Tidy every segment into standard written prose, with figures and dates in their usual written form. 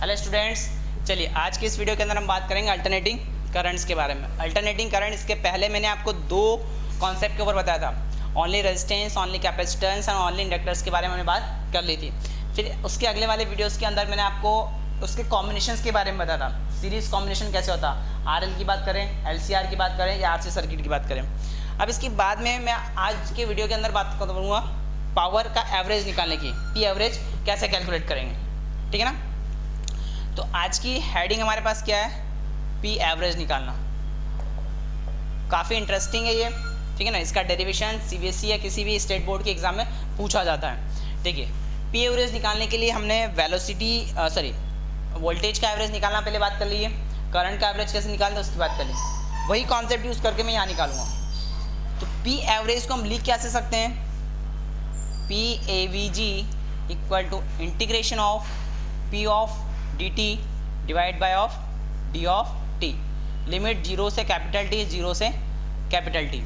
Hello students, चलिए आज की इस वीडियो के अंदर हम बात करेंगे अल्टरनेटिंग करंट्स के बारे में। अल्टरनेटिंग करंट, इसके पहले मैंने आपको दो कॉन्सेप्ट के ऊपर बताया था, ओनली रेजिस्टेंस, ओनली कैपेसिटेंस और ओनली इंडक्टर्स के बारे में बात कर ली थी। फिर उसके अगले वाले वीडियोस के अंदर मैंने आपको उसके कॉम्बिनेशंस के बारे में बताया था, सीरीज़ कॉम्बिनेशन कैसे होता, आरएल की बात करें, एलसीआर की बात करें या आरसी सर्किट की बात करें। अब इसके बाद में मैं आज के वीडियो के अंदर बात करूँगा पावर का एवरेज निकालने की, पी एवरेज कैसे कैलकुलेट करेंगे, ठीक है ना। तो आज की हेडिंग हमारे पास क्या है, पी एवरेज निकालना। काफ़ी इंटरेस्टिंग है ये, ठीक है ना। इसका डेरिवेशन सीबीएसई या किसी भी स्टेट बोर्ड के एग्जाम में पूछा जाता है। ठीक है, पी एवरेज निकालने के लिए हमने वोल्टेज का एवरेज निकालना पहले बात कर ली है, करंट का एवरेज कैसे निकालना उसकी बात कर ली, वही कॉन्सेप्ट यूज़ करके मैं यहाँ निकालूंगा। तो पी एवरेज को हम लिख कैसे सकते हैं, P A V G equal to integration of P of D T divide by of D of T, limit zero से कैपिटल टी, जीरो से कैपिटल टी,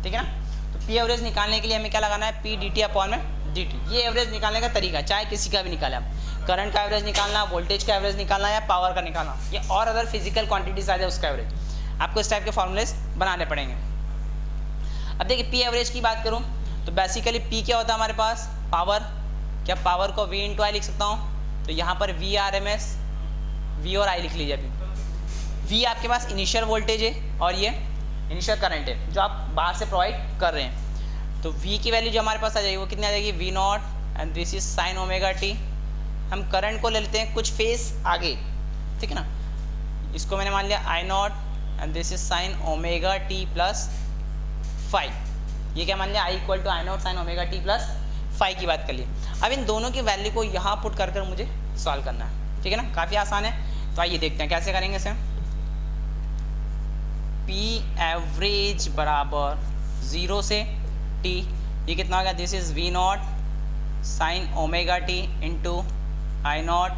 ठीक है ना। तो पी एवरेज निकालने के लिए हमें क्या लगाना है, पी डी टी अपॉन में डी टी। ये एवरेज निकालने का तरीका, चाहे किसी का भी निकाले आप, करंट का एवरेज निकालना, वोल्टेज का एवरेज निकालना या पावर का निकालना, ये और अदर फिजिकल क्वांटिटीज आ जाए उसका एवरेज, आपको इस टाइप के फॉर्मूलेस बनाने पड़ेंगे। अब देखिए पी एवरेज की बात करूँ तो बेसिकली पी क्या होता है हमारे पास, पावर। क्या पावर को वी इंटू आई लिख सकता हूँ, तो यहाँ पर V R M S, V और आई लिख लीजिए। अभी वी आपके पास इनिशियल वोल्टेज है और ये इनिशियल करंट है जो आप बाहर से प्रोवाइड कर रहे हैं। तो वी की वैल्यू जो हमारे पास आ जाएगी वो कितनी आ जाएगी, V nought and this is sine omega T. हम करंट को ले लेते हैं कुछ फेस आगे, ठीक है ना, इसको मैंने मान लिया I naught and this is sine omega T plus five. ये क्या मान लिया, I equal to I not sine omega T plus five की बात कर ली। अब इन दोनों की वैल्यू को यहाँ पुट कर मुझे सॉल्व करना है, ठीक है ना, काफ़ी आसान है। तो आइए देखते हैं कैसे करेंगे इसे। पी एवरेज बराबर 0 से टी, ये कितना हो गया, this is V nought sine omega T into I not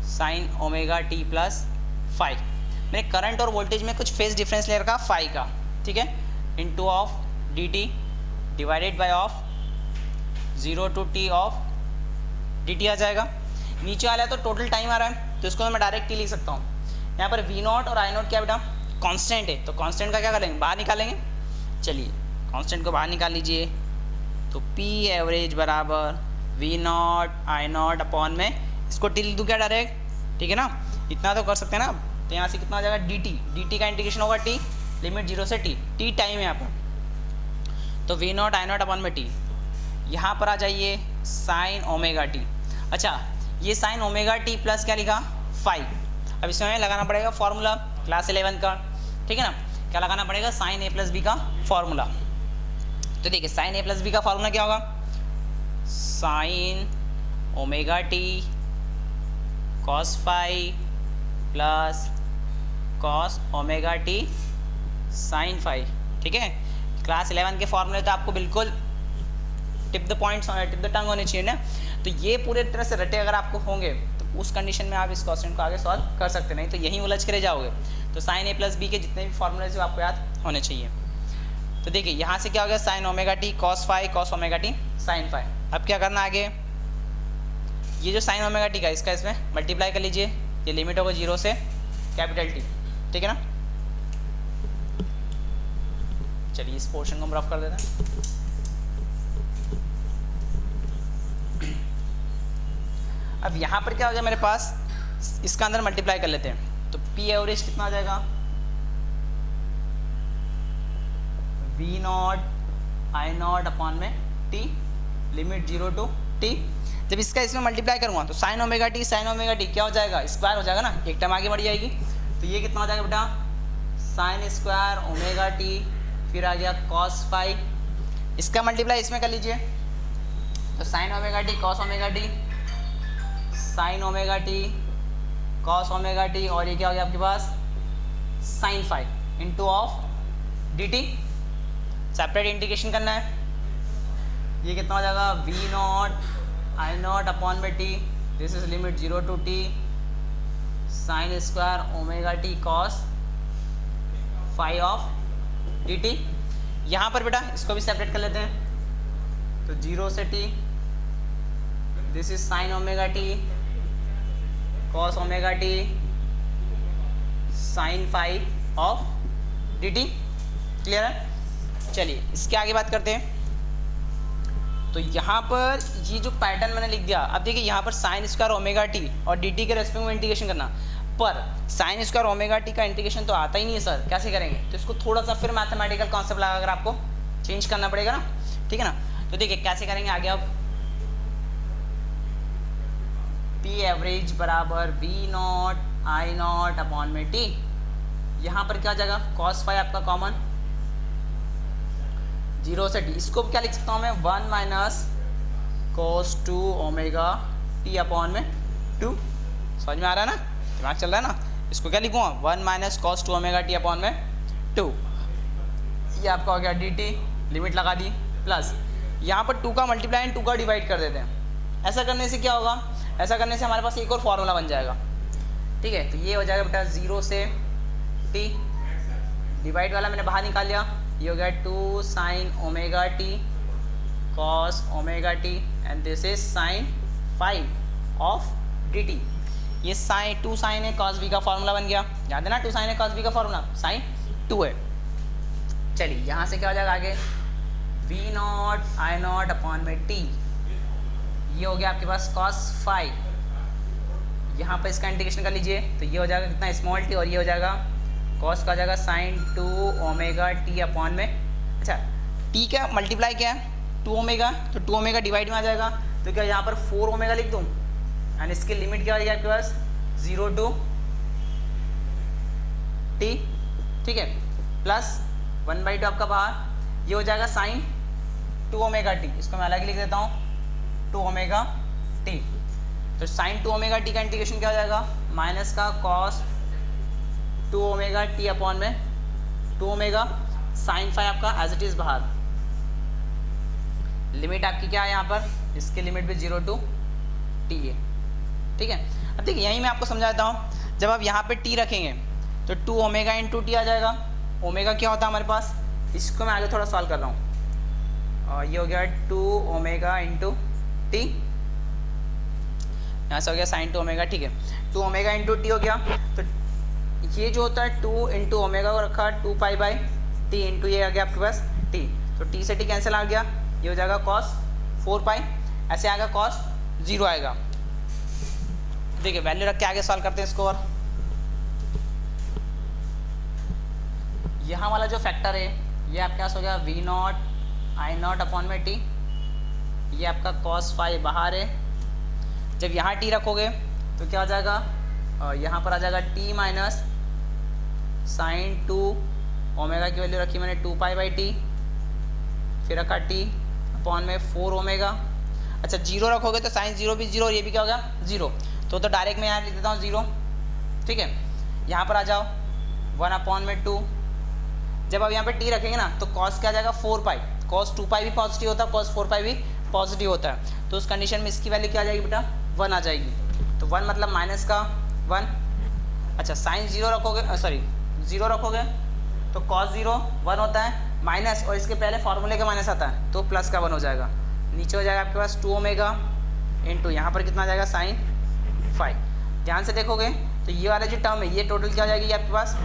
sine omega T plus five. मैंने करंट और वोल्टेज में कुछ फेज डिफरेंस ले रखा फाइव का, ठीक है, into of D t divided by of 0 to t of D t आ जाएगा। नीचे वाला तो टोटल टाइम आ रहा है तो इसको मैं डायरेक्ट टी लिख सकता हूँ। यहाँ पर वी नॉट और आई नॉट क्या बेटा, कांस्टेंट है, तो कांस्टेंट का क्या करेंगे, बाहर निकालेंगे। चलिए कांस्टेंट को बाहर निकाल लीजिए, तो पी एवरेज बराबर V not I not upon में, इसको टी लिख दूँ क्या डायरेक्ट, ठीक है ना, इतना तो कर सकते हैं ना। तो यहाँ से कितना आ जाएगा, डी टी का इंटीग्रेशन होगा टी, लिमिट 0 से टी टाइम है यहाँ पर, तो V not I not upon में टी। यहाँ पर आ जाइए साइन ओमेगा टी। अच्छा, ये साइन ओमेगा टी प्लस क्या लिखा, 5। अब इसमें लगाना पड़ेगा फॉर्मूला क्लास 11 का, ठीक है ना। क्या लगाना पड़ेगा, साइन ए प्लस बी का फॉर्मूला। तो देखिए साइन ए प्लस बी का फॉर्मूला क्या होगा, sine omega T cos 5 plus cos omega T sine 5, ठीक है। क्लास 11 के फॉर्मूले तो आपको बिल्कुल tip the points, tip the tongue होने चाहिए ना। तो ये पूरे तरह से रटे अगर आपको होंगे तो उस कंडीशन में आप इस क्वेश्चन को आगे सॉल्व कर सकते, नहीं तो यहीं उलझ कर जाओगे। तो साइन ए प्लस बी के जितने भी फॉर्मूलेज आपको याद होने चाहिए। तो देखिए यहाँ से क्या हो गया, sine omega T cos 5 cos omega T sine 5। अब क्या करना आगे, ये जो साइन ओमेगा टी का इसका इसमें मल्टीप्लाई कर लीजिए, ये लिमिट होगा 0 से कैपिटल टी, ठीक है ना। चलिए इस पोर्शन को हम रफ कर देते हैं। अब यहाँ पर क्या हो गया मेरे पास, इसका अंदर मल्टीप्लाई कर लेते हैं, तो पी एवरेज कितना आ जाएगा, V not I not upon में टी, लिमिट 0 to टी। जब इसका इसमें मल्टीप्लाई करूँगा तो साइन ओमेगा टी क्या हो जाएगा, स्क्वायर हो जाएगा ना, एक टर्म आगे बढ़ जाएगी। तो ये कितना हो जाएगा बेटा, साइन स्क्वायर ओमेगा टी, फिर आ गया कॉस 5, इसका मल्टीप्लाई इसमें कर लीजिए, तो sine omega T cos omega T sine omega T cos omega t, और ये क्या हो गया आपके पास, sine 5 into of D t. Separate integration करना है, ये कितना हो जाएगा, V not I not upon में t, this is limit 0 to t sine square omega T cos 5 of D t. यहाँ पर बेटा इसको भी सेपरेट कर लेते हैं, तो 0 से T, this is sine omega T cos omega T sine five of D T. Clear है? चलिए इसके आगे बात करते हैं। तो यहाँ पर ये जो पैटर्न मैंने लिख दिया, अब देखिए यहाँ पर साइन स्क्वायर ओमेगा टी और डी टी के रेस्पेक्ट में इंटीग्रेशन करना, पर साइन स्क्वायर ओमेगा टी का इंटीग्रेशन तो आता ही नहीं है सर, कैसे करेंगे? तो इसको थोड़ा सा फिर मैथमेटिकल कॉन्सेप्ट लगाकर आपको चेंज करना पड़ेगा ना, ठीक है ना। तो देखिए कैसे करेंगे आगे। अब पी एवरेज बराबर V not I not upon में टी, यहाँ पर क्या आ जाएगा, कॉस फाइव आपका कॉमन, 0 से टी, इसको क्या लिख सकता हूँ मैं, 1 minus cos 2 omega T upon में 2। समझ में आ रहा है ना, दिमाग चल रहा है ना। इसको क्या लिखूँगा, 1 minus cos 2 omega T upon में 2। ये आपका हो गया डी टी, लिमिट लगा दी, प्लस यहाँ पर 2 का मल्टीप्लाई एंड 2 का डिवाइड कर देते हैं। ऐसा करने से क्या होगा, ऐसा करने से हमारे पास एक और फॉर्मूला बन जाएगा, ठीक है। तो ये हो जाएगा बेटा 0 से टी, डिवाइड वाला मैंने बाहर निकाल लिया, ये हो गया 2 sine omega T cos omega T and this is sine 5 of D T. ये साइन 2 साइन है कॉस बी का फॉर्मूला बन गया, याद है ना, 2 साइन है कॉस बी का फॉर्मूला साइन 2 है। चलिए यहाँ से क्या हो जाएगा आगे, V not I not upon में टी, ये हो गया आपके पास कॉस 5, यहाँ पर इसका इंटीग्रेशन कर लीजिए, तो ये हो जाएगा कितना, स्मॉल टी, और ये हो जाएगा कॉस का हो जाएगा साइन 2 ओमेगा टी अपॉन में, अच्छा टी का मल्टीप्लाई क्या है 2 ओमेगा, तो 2 ओमेगा डिवाइड में आ जाएगा, तो क्या यहाँ पर 4 ओमेगा लिख दूँ, एंड इसकी लिमिट क्या हो जाएगी आपके पास 0 to टी, ठीक है, प्लस 1/2 आपका बाहर, ये हो जाएगा साइन 2 ओमेगा टी, इसको मैं अलग लिख देता हूँ 2 ओमेगा टी। तो साइन 2 ओमेगा टी का इंटीग्रेशन क्या हो जाएगा, माइनस का कॉस 2 ओमेगा टी अपॉन में 2 ओमेगा साइन 5 आपका एज इट इज़ बाहर, लिमिट आपकी क्या है यहाँ पर, इसकी लिमिट भी 0 to टी है, ठीक है। अब देखिए यहीं मैं आपको समझाता हूँ, जब आप यहाँ पे टी रखेंगे तो 2 ओमेगा इंटू टी आ जाएगा, ओमेगा क्या होता है हमारे पास, इसको मैं आगे थोड़ा सॉल्व कर रहा हूँ, और ये हो गया 2 ओमेगा इंटू टी, यहाँ से हो गया साइन 2 ओमेगा, ठीक है, 2 ओमेगा इंटू टी हो गया। तो ये जो होता है 2 इंटू ओमेगा को रखा 2 पाई बाई टी इंटू ये आ गया आपके पास टी, तो टी से टी कैंसिल आ गया, ये हो जाएगा कॉस 4 पाई, ऐसे आएगा कॉस 0 आएगा। देखिए वैल्यू रख के आगे सॉल्व करते हैं इसको, और यहाँ वाला जो फैक्टर है ये आपके पास हो गया V not I not upon में टी, ये आपका कॉस 5 बाहर है, जब यहाँ टी रखोगे तो क्या हो जाएगा, यहाँ पर आ जाएगा टी माइनस साइन 2 ओमेगा की वैल्यू रखी मैंने 2 पाई बाई टी, फिर रखा टी अपॉन में 4 ओमेगा, अच्छा 0 रखोगे तो साइन 0 भी 0 और ये भी क्या होगा 0, तो डायरेक्ट मैं यहाँ लिख देता हूँ 0, ठीक है। यहाँ पर आ जाओ 1 अपॉन में 2, जब अब यहाँ पे टी रखेंगे ना तो कॉस क्या आ जाएगा 4 पाई, कॉस 2 पाई भी पॉजिटिव होता है, कॉस 4 पाई भी पॉजिटिव होता है, तो उस कंडीशन में इसकी वैल्यू क्या आ जाएगी बेटा 1 आ जाएगी, तो 1 मतलब माइनस का 1, अच्छा साइन 0 रखोगे, सॉरी 0 रखोगे तो कॉस 0 1 होता है माइनस, और इसके पहले फार्मूले का माइनस आता है तो प्लस का 1 हो जाएगा, नीचे हो जाएगा आपके पास 2 ओमेगा इंटू यहाँ पर कितना आ जाएगा साइन 5। ध्यान से देखोगे तो ये वाला जो टर्म है ये टोटल क्या हो जाएगी आपके पास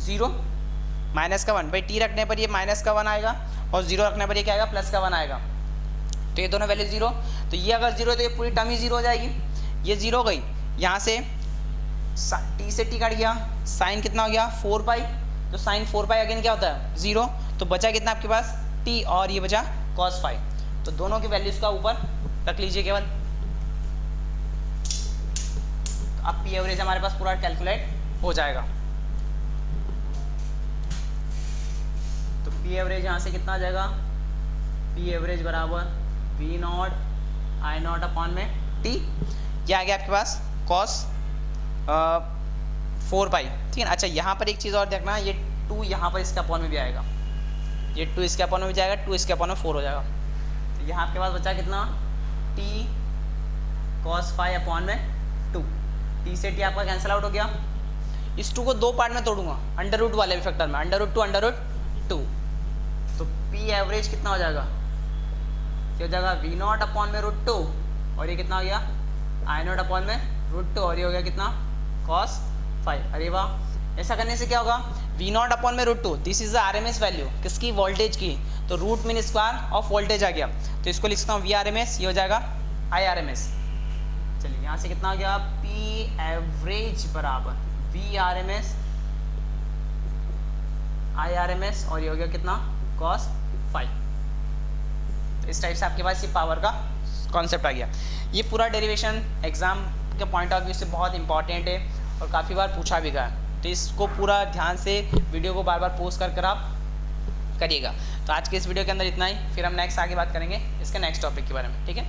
0 माइनस का 1, भाई टी रखने पर ये माइनस का 1 आएगा और 0 रखने पर ये क्या आएगा प्लस का 1 आएगा, तो ये दोनों वैल्यू 0, तो ये अगर 0 है तो ये पूरी टर्म ही 0 हो जाएगी, ये 0 हो गई, यहाँ से टी से टी कट गया, साइन कितना हो गया 4 पाई, तो साइन 4 पाई अगेन क्या होता है 0, तो बचा कितना आपके पास टी और ये बचा cos 5, तो दोनों की वैल्यूज़ का ऊपर रख लीजिए केवल, तो अब पी एवरेज हमारे पास पूरा कैलकुलेट हो जाएगा। तो पी एवरेज यहाँ से कितना आ जाएगा, पी एवरेज बराबर V not I not upon में टी, ये आ गया आपके पास cos 4 पाई, ठीक है ना। अच्छा यहाँ पर एक चीज़ और देखना, ये 2 यहाँ पर इसके अपॉन में भी आएगा, ये 2 इसके अपॉन में भी जाएगा, 2 इसके अपॉन में 4 हो जाएगा, तो यहाँ आपके पास बचा कितना टी cos 5 अपॉन में 2, टी से टी आपका कैंसिल आउट हो गया, इस 2 को 2 पार्ट में तोड़ूंगा अंडर रूट वाले फैक्टर में, अंडर रूट टू, तो पी एवरेज कितना हो जाएगा, क्या हो जाएगा वी नॉट अपॉन में √2, और ये कितना हो गया आई नॉट अपॉन में रूट 2 और ये हो गया कितना cos 5। अरे वाह, ऐसा करने से क्या होगा, वी नॉट अपॉन में root 2, this is the RMS value किसकी, वोल्टेज की, तो root mean square of voltage आ गया, तो इसको लिख सकता हूँ VRMS, ये हो जाएगा IRMS। चलिए यहाँ से कितना आ गया, P एवरेज बराबर VRMS IRMS और ये हो गया कितना cos 5। तो इस टाइप से आपके पास ये पावर का कॉन्सेप्ट आ गया। ये पूरा डेरिवेशन एग्जाम के पॉइंट ऑफ व्यू से बहुत इंपॉर्टेंट है और काफ़ी बार पूछा भी गया, तो इसको पूरा ध्यान से वीडियो को बार बार पोस्ट कर आप करिएगा। तो आज के इस वीडियो के अंदर इतना ही, फिर हम नेक्स्ट आगे बात करेंगे इसके नेक्स्ट टॉपिक के बारे में, ठीक है।